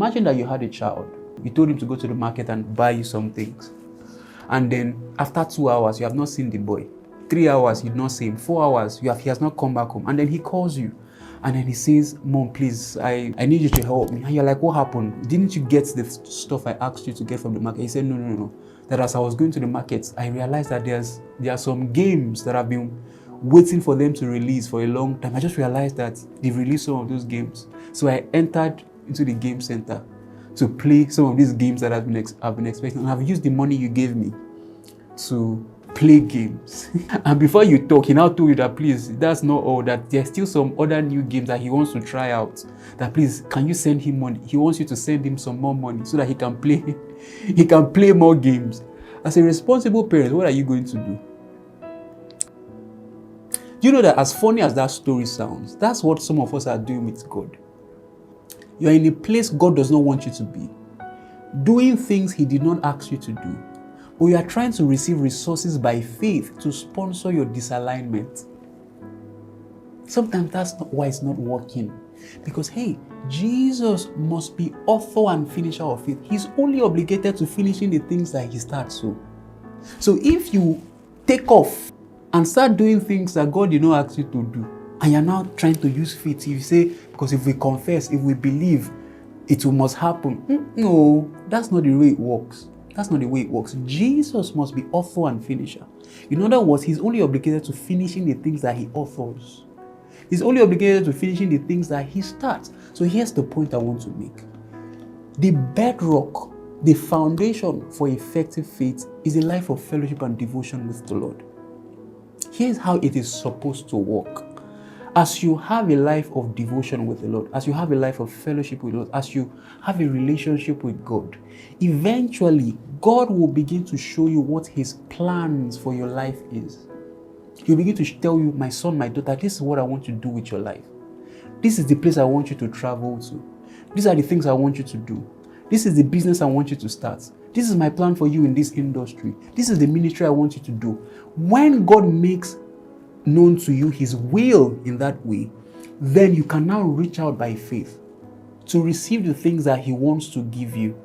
imagine that you had a child. You told him to go to the market and buy you some things. And then after 2 hours, you have not seen the boy. 3 hours, you've not seen him. 4 hours, he has not come back home. And then he calls you. And then he says, Mom, please, I need you to help me. And you're like, what happened? Didn't you get the stuff I asked you to get from the market? He said, no. That as I was going to the market, I realized that there are some games that I've been waiting for them to release for a long time. I just realized that they've released some of those games. So I entered into the game center to play some of these games that I've been expecting. And I've used the money you gave me to play games. And before you talk, he now told you that please, that's not all, that there's still some other new games that he wants to try out. That please, can you send him money? He wants you to send him some more money so that he can play more games. As a responsible parent, what are you going to do? Do you know that as funny as that story sounds, that's what some of us are doing with God? You are in a place God does not want you to be, doing things He did not ask you to do, but you are trying to receive resources by faith to sponsor your disalignment. Sometimes that's not why it's not working. Because, hey, Jesus must be author and finisher of faith. He's only obligated to finishing the things that He starts. So if you take off and start doing things that God did not ask you to do, and you're now trying to use faith, you say, because if we confess, if we believe, it must happen. No, that's not the way it works. That's not the way it works. Jesus must be author and finisher. In other words, He's only obligated to finishing the things that He authors. He's only obligated to finishing the things that He starts. So here's the point I want to make. The bedrock, the foundation for effective faith is a life of fellowship and devotion with the Lord. Here's how it is supposed to work. As you have a life of devotion with the Lord, as you have a life of fellowship with the Lord, as you have a relationship with God, eventually God will begin to show you what His plans for your life is. He'll begin to tell you, my son, my daughter, this is what I want you to do with your life. This is the place I want you to travel to. These are the things I want you to do. This is the business I want you to start. This is my plan for you in this industry. This is the ministry I want you to do. When God makes known to you His will in that way, then you can now reach out by faith to receive the things that He wants to give you.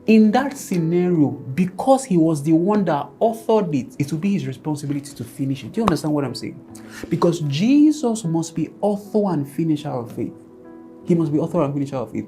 In that scenario, because He was the one that authored it, it will be His responsibility to finish it. Do you understand what I'm saying? Because Jesus must be author and finisher of faith. He must be author and finisher of faith.